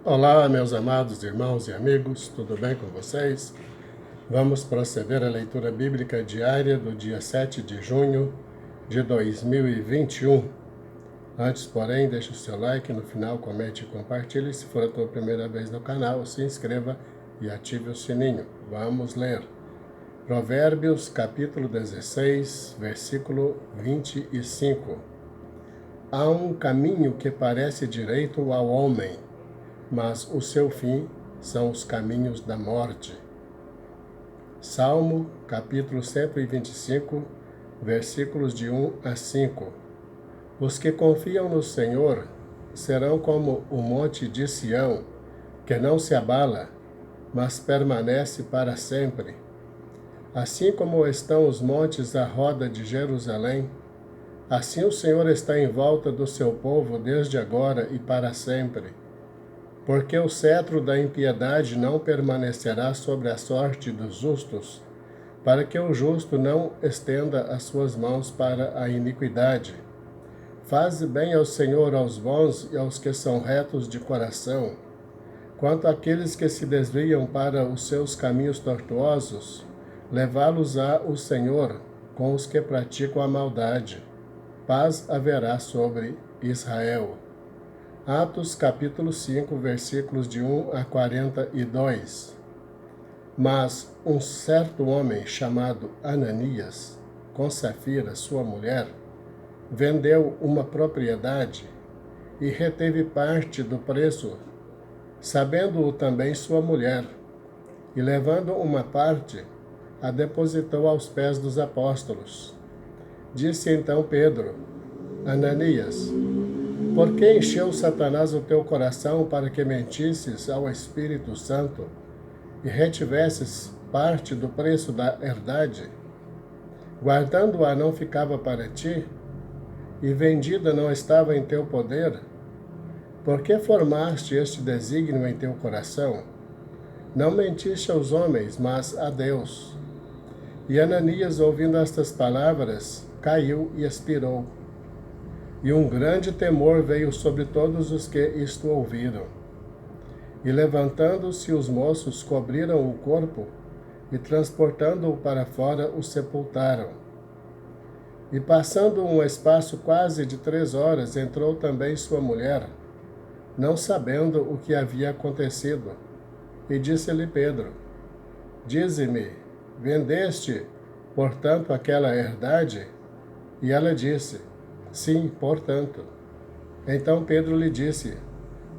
Olá, meus amados irmãos e amigos, tudo bem com vocês? Vamos proceder à leitura bíblica diária do dia 7 de junho de 2021. Antes, porém, deixe o seu like, no final comente e compartilhe. Se for a tua primeira vez no canal, se inscreva e ative o sininho. Vamos ler. Provérbios, capítulo 16, versículo 25. Há um caminho que parece direito ao homem, mas o seu fim são os caminhos da morte. Salmo, capítulo 125, versículos de 1 a 5. Os que confiam no Senhor serão como o monte de Sião, que não se abala, mas permanece para sempre. Assim como estão os montes à roda de Jerusalém, assim o Senhor está em volta do seu povo desde agora e para sempre. Porque o cetro da impiedade não permanecerá sobre a sorte dos justos, para que o justo não estenda as suas mãos para a iniquidade. Faze bem ao Senhor aos bons e aos que são retos de coração. Quanto àqueles que se desviam para os seus caminhos tortuosos, levá-los-á o Senhor com os que praticam a maldade. Paz haverá sobre Israel. Atos capítulo 5, versículos de 1 a 42. Mas um certo homem chamado Ananias, com Safira, sua mulher, vendeu uma propriedade e reteve parte do preço, sabendo-o também sua mulher, e levando uma parte, a depositou aos pés dos apóstolos. Disse então Pedro: Ananias, por que encheu Satanás o teu coração para que mentisses ao Espírito Santo e retivesses parte do preço da herdade? Guardando-a não ficava para ti, e vendida não estava em teu poder? Por que formaste este desígnio em teu coração? Não mentiste aos homens, mas a Deus. E Ananias, ouvindo estas palavras, caiu e expirou. E um grande temor veio sobre todos os que isto ouviram. E levantando-se os moços, cobriram o corpo, e transportando-o para fora, o sepultaram. E passando um espaço quase de 3 horas, entrou também sua mulher, não sabendo o que havia acontecido. E disse-lhe Pedro: Dize-me, vendeste, portanto, aquela herdade? E ela disse: Sim, portanto. Então Pedro lhe disse: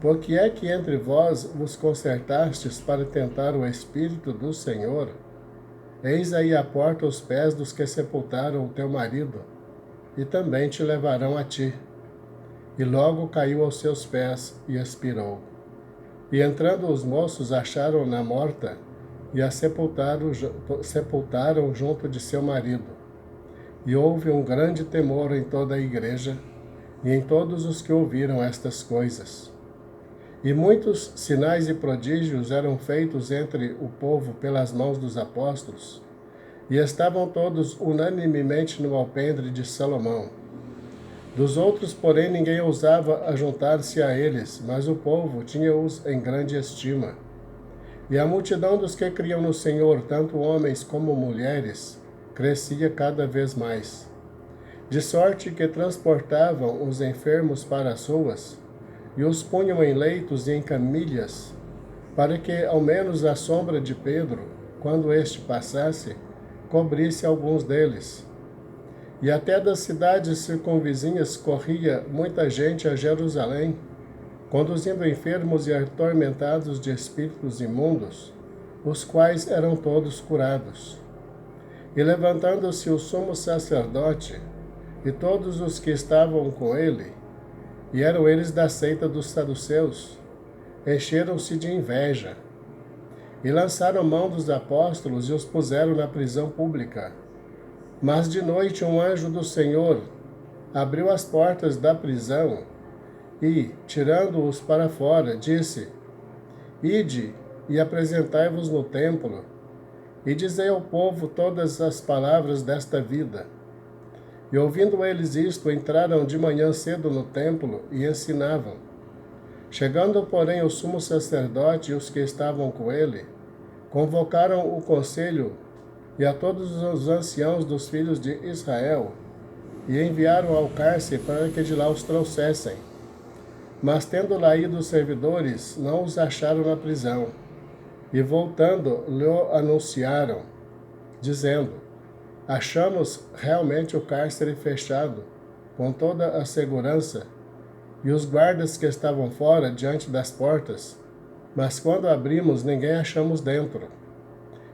Por que é que entre vós vos concertastes para tentar o Espírito do Senhor? Eis aí a porta os pés dos que sepultaram o teu marido, e também te levarão a ti. E logo caiu aos seus pés e expirou. E entrando os moços, acharam-na morta, e a sepultaram junto de seu marido. E houve um grande temor em toda a igreja e em todos os que ouviram estas coisas. E muitos sinais e prodígios eram feitos entre o povo pelas mãos dos apóstolos, e estavam todos unanimemente no alpendre de Salomão. Dos outros, porém, ninguém ousava ajuntar-se a eles, mas o povo tinha-os em grande estima. E a multidão dos que criam no Senhor, tanto homens como mulheres, crescia cada vez mais, de sorte que transportavam os enfermos para as ruas e os punham em leitos e em camilhas, para que ao menos a sombra de Pedro, quando este passasse, cobrisse alguns deles. E até das cidades circunvizinhas corria muita gente a Jerusalém, conduzindo enfermos e atormentados de espíritos imundos, os quais eram todos curados. E levantando-se o sumo sacerdote e todos os que estavam com ele, e eram eles da seita dos saduceus, encheram-se de inveja, e lançaram mão dos apóstolos e os puseram na prisão pública. Mas de noite um anjo do Senhor abriu as portas da prisão e, tirando-os para fora, disse: Ide e apresentai-vos no templo, e dizei ao povo todas as palavras desta vida. E ouvindo eles isto, entraram de manhã cedo no templo e ensinavam. Chegando, porém, o sumo sacerdote e os que estavam com ele, convocaram o conselho e a todos os anciãos dos filhos de Israel, e enviaram ao cárcere para que de lá os trouxessem. Mas tendo lá ido os servidores, não os acharam na prisão. E voltando, lhe anunciaram, dizendo: achamos realmente o cárcere fechado, com toda a segurança, e os guardas que estavam fora, diante das portas, mas quando abrimos, ninguém achamos dentro.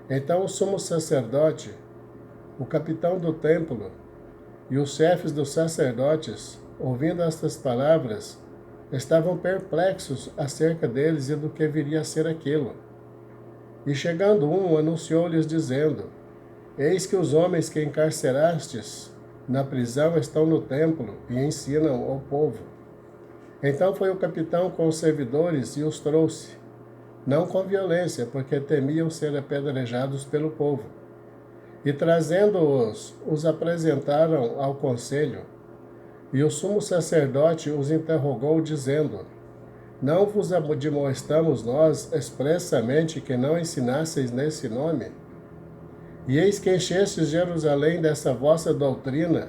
Então o sumo sacerdote, o capitão do templo e os chefes dos sacerdotes, ouvindo estas palavras, estavam perplexos acerca deles e do que viria a ser aquilo. E chegando um, anunciou-lhes dizendo: eis que os homens que encarcerastes na prisão estão no templo e ensinam ao povo. Então foi o capitão com os servidores e os trouxe, não com violência, porque temiam ser apedrejados pelo povo. E trazendo-os, os apresentaram ao conselho. E o sumo sacerdote os interrogou, dizendo: não vos admoestamos nós expressamente que não ensinasseis nesse nome? E eis que enchestes Jerusalém dessa vossa doutrina,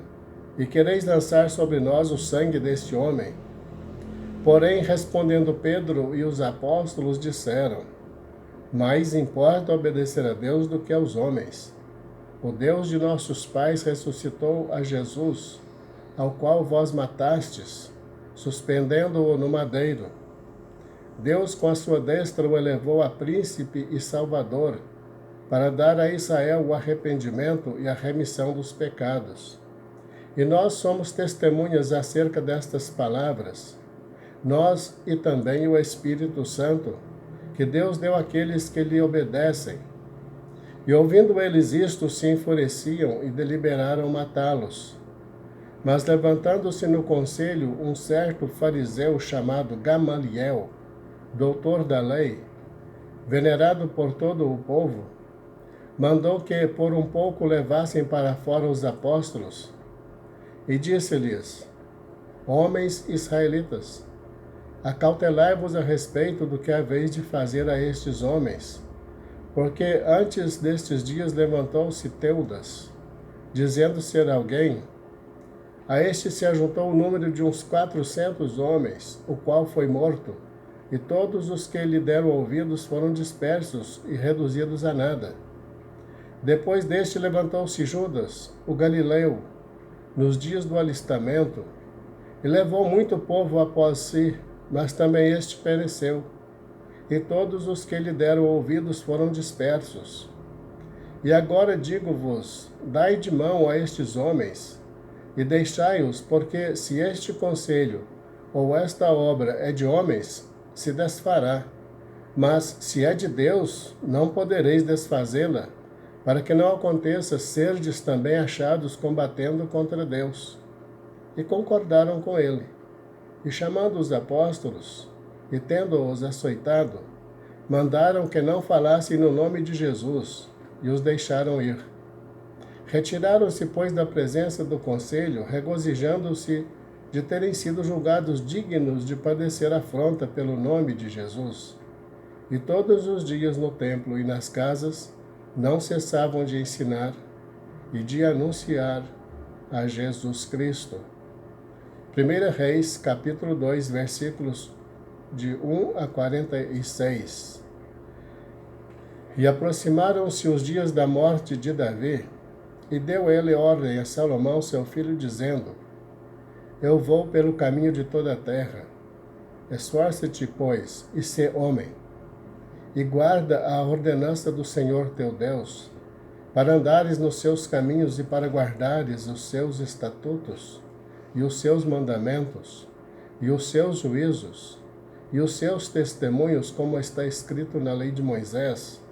e quereis lançar sobre nós o sangue deste homem. Porém, respondendo Pedro e os apóstolos, disseram: mais importa obedecer a Deus do que aos homens. O Deus de nossos pais ressuscitou a Jesus, ao qual vós matastes, suspendendo-o no madeiro. Deus, com a sua destra, o elevou a príncipe e salvador, para dar a Israel o arrependimento e a remissão dos pecados. E nós somos testemunhas acerca destas palavras, nós e também o Espírito Santo, que Deus deu àqueles que lhe obedecem. E ouvindo eles isto, se enfureciam e deliberaram matá-los. Mas levantando-se no conselho um certo fariseu chamado Gamaliel, doutor da lei, venerado por todo o povo, mandou que por um pouco levassem para fora os apóstolos, e disse-lhes: homens israelitas, acautelai-vos a respeito do que haveis de fazer a estes homens, porque antes destes dias levantou-se Teudas, dizendo ser alguém. A este se ajuntou o número de uns 400 homens, o qual foi morto, e todos os que lhe deram ouvidos foram dispersos e reduzidos a nada. Depois deste levantou-se Judas, o Galileu, nos dias do alistamento, e levou muito povo após si, mas também este pereceu, e todos os que lhe deram ouvidos foram dispersos. E agora digo-vos, dai de mão a estes homens, e deixai-os, porque se este conselho ou esta obra é de homens, se desfará, mas se é de Deus, não podereis desfazê-la, para que não aconteça serdes também achados combatendo contra Deus. E concordaram com ele. E chamando os apóstolos, e tendo-os açoitado, mandaram que não falassem no nome de Jesus, e os deixaram ir. Retiraram-se, pois, da presença do conselho, regozijando-se de terem sido julgados dignos de padecer afronta pelo nome de Jesus. E todos os dias no templo e nas casas não cessavam de ensinar e de anunciar a Jesus Cristo. 1 Reis, capítulo 2, versículos de 1 a 46. E aproximaram-se os dias da morte de Davi, e deu ele ordem a Salomão, seu filho, dizendo: eu vou pelo caminho de toda a terra. Esforça-te, pois, e sê homem, e guarda a ordenança do Senhor teu Deus, para andares nos seus caminhos e para guardares os seus estatutos, e os seus mandamentos, e os seus juízos, e os seus testemunhos, como está escrito na lei de Moisés,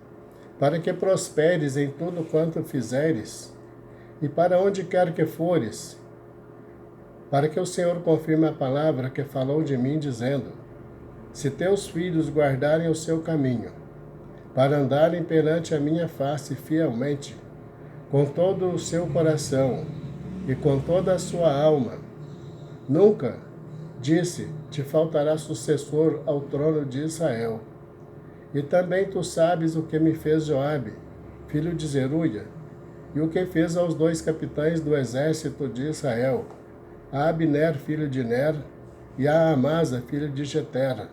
para que prosperes em tudo quanto fizeres, e para onde quer que fores, para que o Senhor confirme a palavra que falou de mim, dizendo: se teus filhos guardarem o seu caminho, para andarem perante a minha face fielmente, com todo o seu coração e com toda a sua alma, nunca disse: te faltará sucessor ao trono de Israel. E também tu sabes o que me fez Joabe, filho de Zeruia, e o que fez aos 2 capitães do exército de Israel, a Abner, filho de Ner, e a Amasa, filho de Jetera,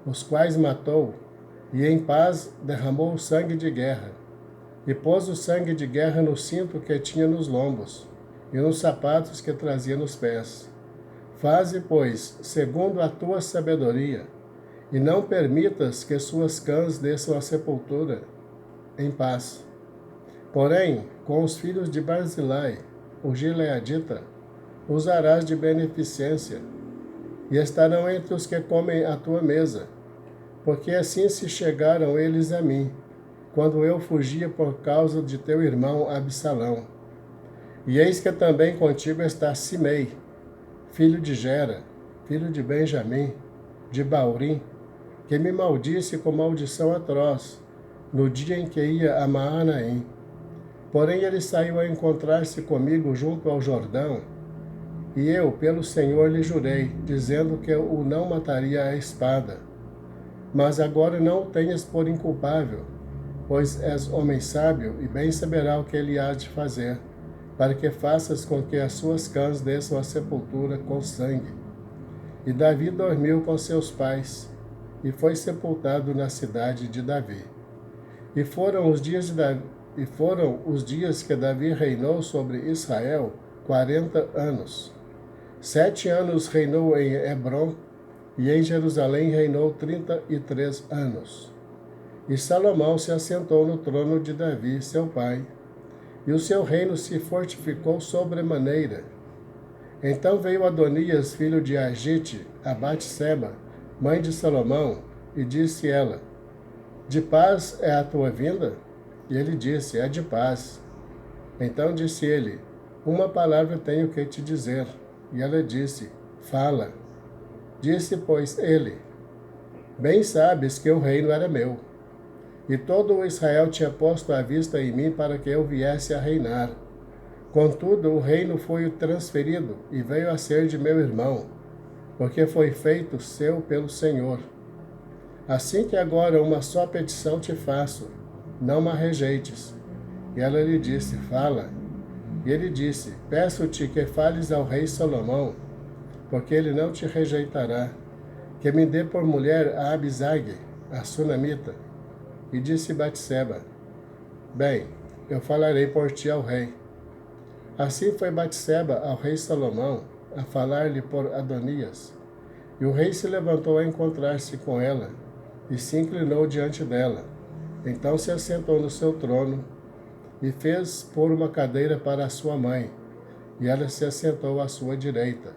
os quais matou, e em paz derramou o sangue de guerra, e pôs o sangue de guerra no cinto que tinha nos lombos, e nos sapatos que trazia nos pés. Faze, pois, segundo a tua sabedoria, e não permitas que suas cãs desçam à sepultura em paz. Porém, com os filhos de Barzilai, o gileadita, usarás de beneficência, e estarão entre os que comem a tua mesa, porque assim se chegaram eles a mim, quando eu fugia por causa de teu irmão Absalão. E eis que também contigo está Simei, filho de Gera, filho de Benjamim, de Baurim, que me maldisse com maldição atroz, no dia em que ia a Maanaim. Porém ele saiu a encontrar-se comigo junto ao Jordão, e eu, pelo Senhor, lhe jurei, dizendo que eu o não mataria à espada. Mas agora não o tenhas por inculpável, pois és homem sábio e bem saberá o que ele há de fazer, para que faças com que as suas cãs desçam à sepultura com sangue. E Davi dormiu com seus pais, e foi sepultado na cidade de Davi. E foram os dias que Davi reinou sobre Israel 40 anos. 7 anos reinou em Hebrom, e em Jerusalém reinou 33 anos. E Salomão se assentou no trono de Davi, seu pai, e o seu reino se fortificou sobremaneira. Então veio Adonias, filho de Agite, a Batseba, mãe de Salomão, e disse ela: de paz é a tua vinda? E ele disse: é de paz. Então disse ele: uma palavra tenho que te dizer. E ela disse: fala. Disse, pois, ele: bem sabes que o reino era meu, e todo o Israel tinha posto a vista em mim para que eu viesse a reinar. Contudo, o reino foi transferido e veio a ser de meu irmão, porque foi feito seu pelo Senhor. Assim que agora uma só petição te faço, não me rejeites. E ela lhe disse: fala. E ele disse: peço-te que fales ao rei Salomão, porque ele não te rejeitará, que me dê por mulher a Abisag, a sunamita. E disse Batseba: bem, eu falarei por ti ao rei. Assim foi Batseba ao rei Salomão, a falar-lhe por Adonias. E o rei se levantou a encontrar-se com ela, e se inclinou diante dela. Então se assentou no seu trono, e fez pôr uma cadeira para a sua mãe, e ela se assentou à sua direita.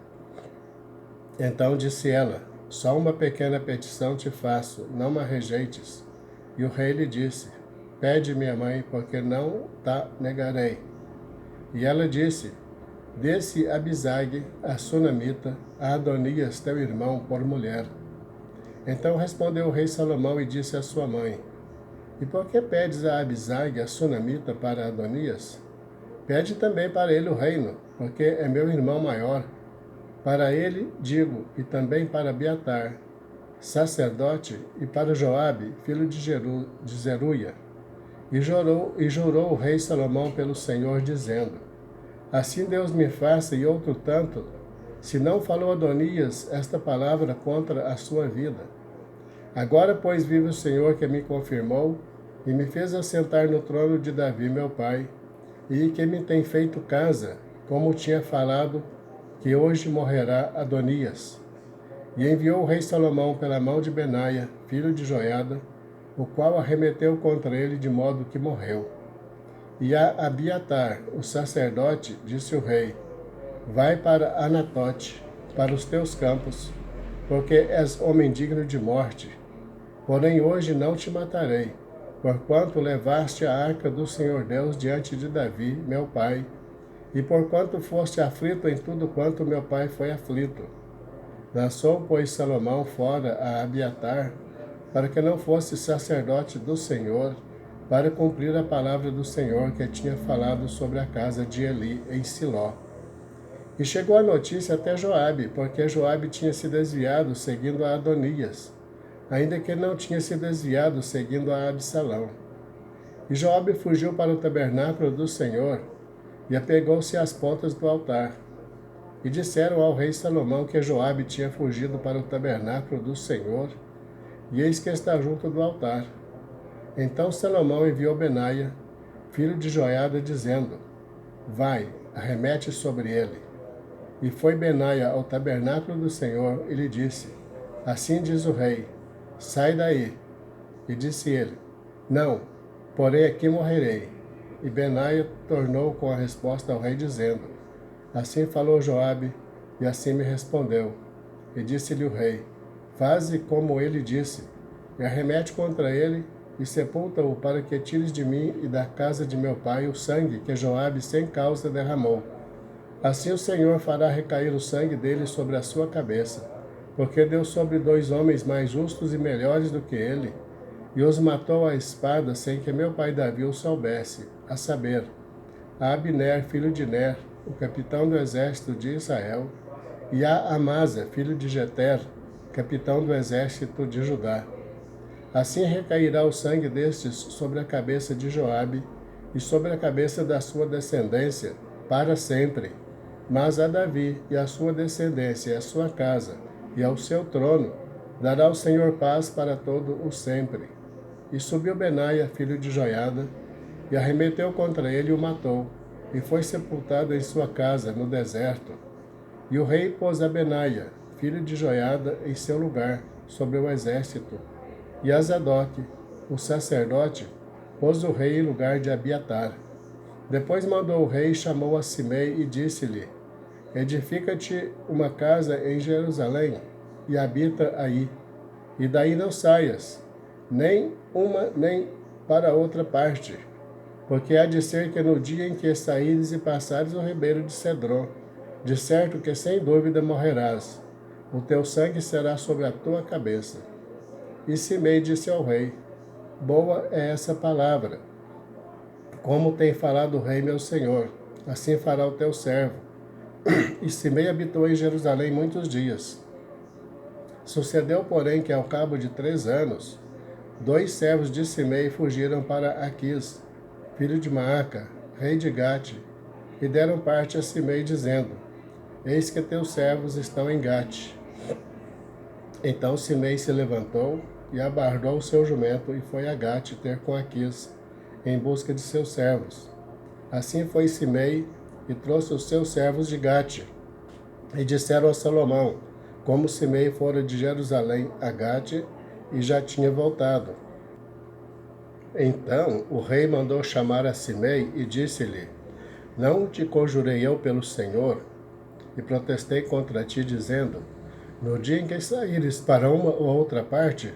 Então disse ela: só uma pequena petição te faço, não me rejeites. E o rei lhe disse: pede, minha mãe, porque não te negarei. E ela disse: dê-se Abisag, a sunamita, a Adonias, teu irmão, por mulher. Então respondeu o rei Salomão e disse à sua mãe: e por que pedes a Abisag, a sunamita, para Adonias? Pede também para ele o reino, porque é meu irmão maior. Para ele digo, e também para Abiatar, sacerdote, e para Joabe, filho de Zeruia. E jurou o rei Salomão pelo Senhor, dizendo: assim Deus me faça e outro tanto, se não falou Adonias esta palavra contra a sua vida. Agora, pois, vive o Senhor que me confirmou e me fez assentar no trono de Davi, meu pai, e que me tem feito casa, como tinha falado, que hoje morrerá Adonias. E enviou o rei Salomão pela mão de Benaia, filho de Joiada, o qual arremeteu contra ele de modo que morreu. E a Abiatar, o sacerdote, disse o rei: vai para Anatote, para os teus campos, porque és homem digno de morte. Porém hoje não te matarei, porquanto levaste a arca do Senhor Deus diante de Davi, meu pai, e porquanto foste aflito em tudo quanto meu pai foi aflito. Lançou, pois, Salomão fora a Abiatar, para que não fosse sacerdote do Senhor, para cumprir a palavra do Senhor que tinha falado sobre a casa de Eli em Siló. E chegou a notícia até Joabe, porque Joabe tinha se desviado seguindo a Adonias, ainda que ele não tinha se desviado seguindo a Absalão. E Joabe fugiu para o tabernáculo do Senhor e apegou-se às pontas do altar. E disseram ao rei Salomão que Joabe tinha fugido para o tabernáculo do Senhor, e eis que está junto do altar. Então Salomão enviou Benaia, filho de Joiada, dizendo: Vai, arremete sobre ele. E foi Benaia ao tabernáculo do Senhor e lhe disse: Assim diz o rei, sai daí. E disse ele: Não, porém aqui morrerei. E Benaia tornou com a resposta ao rei, dizendo: Assim falou Joabe, e assim me respondeu. E disse-lhe o rei: Faze como ele disse, e arremete contra ele, e sepulta-o, para que tires de mim e da casa de meu pai o sangue que Joabe sem causa derramou. Assim o Senhor fará recair o sangue dele sobre a sua cabeça, porque deu sobre 2 homens mais justos e melhores do que ele, e os matou à espada sem que meu pai Davi o soubesse, a saber, a Abner, filho de Ner, o capitão do exército de Israel, e a Amasa, filho de Jeter, capitão do exército de Judá. Assim recairá o sangue destes sobre a cabeça de Joabe e sobre a cabeça da sua descendência para sempre. Mas a Davi e a sua descendência e a sua casa e ao seu trono dará o Senhor paz para todo o sempre. E subiu Benaia, filho de Joiada, e arremeteu contra ele e o matou, e foi sepultado em sua casa, no deserto. E o rei pôs a Benaia, filho de Joiada, em seu lugar, sobre o exército. E a Zadok, o sacerdote, pôs o rei em lugar de Abiatar. Depois mandou o rei e chamou a Simei e disse-lhe: Edifica-te uma casa em Jerusalém e habita aí, e daí não saias, nem uma nem para outra parte, porque há de ser que no dia em que saíres e passares o ribeiro de Cedron, de certo que sem dúvida morrerás, o teu sangue será sobre a tua cabeça. E Simei disse ao rei: Boa é essa palavra, como tem falado o rei meu senhor, assim fará o teu servo. E Simei habitou em Jerusalém muitos dias. Sucedeu, porém, que ao cabo de 3 anos, 2 servos de Simei fugiram para Aquis, filho de Maaca, rei de Gate, e deram parte a Simei, dizendo: Eis que teus servos estão em Gate. Então Simei se levantou e abardou o seu jumento e foi a Gate ter com Aquis, em busca de seus servos. Assim foi Simei e trouxe os seus servos de Gate. E disseram a Salomão, como Simei fora de Jerusalém a Gate e já tinha voltado. Então o rei mandou chamar a Simei e disse-lhe: Não te conjurei eu pelo Senhor, e protestei contra ti, dizendo: No dia em que saíres para uma ou outra parte,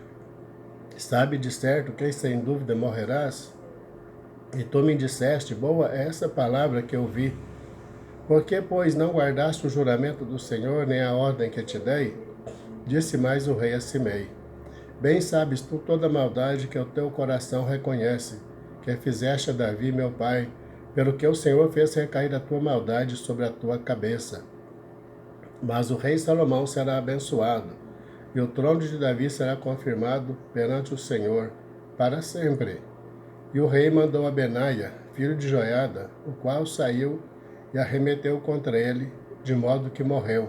sabe de certo que sem dúvida morrerás? E tu me disseste: Boa é essa palavra que eu vi. Por que, pois, não guardaste o juramento do Senhor, nem a ordem que te dei? Disse mais o rei a Simei: Bem sabes tu toda a maldade que o teu coração reconhece, que fizeste a Davi, meu pai, pelo que o Senhor fez recair a tua maldade sobre a tua cabeça. Mas o rei Salomão será abençoado, e o trono de Davi será confirmado perante o Senhor para sempre. E o rei mandou a Benaia, filho de Joiada, o qual saiu e arremeteu contra ele, de modo que morreu.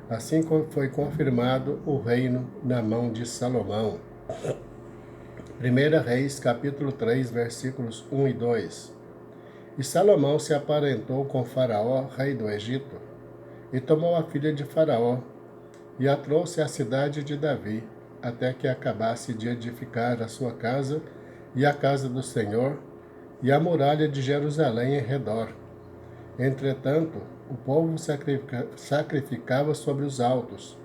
Assim foi confirmado o reino na mão de Salomão. 1 Reis, capítulo 3, versículos 1 e 2. E Salomão se aparentou com Faraó, rei do Egito, e tomou a filha de Faraó, e a trouxe à cidade de Davi, até que acabasse de edificar a sua casa e a casa do Senhor, e a muralha de Jerusalém em redor. Entretanto, o povo sacrificava sobre os altos,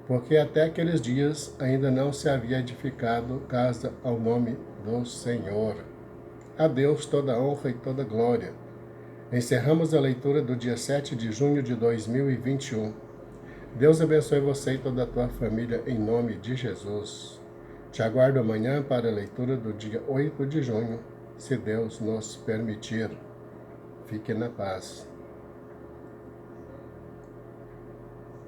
porque até aqueles dias ainda não se havia edificado casa ao nome do Senhor. A Deus toda honra e toda glória. Encerramos a leitura do dia 7 de junho de 2021. Deus abençoe você e toda a tua família em nome de Jesus. Te aguardo amanhã para a leitura do dia 8 de junho, se Deus nos permitir. Fique na paz.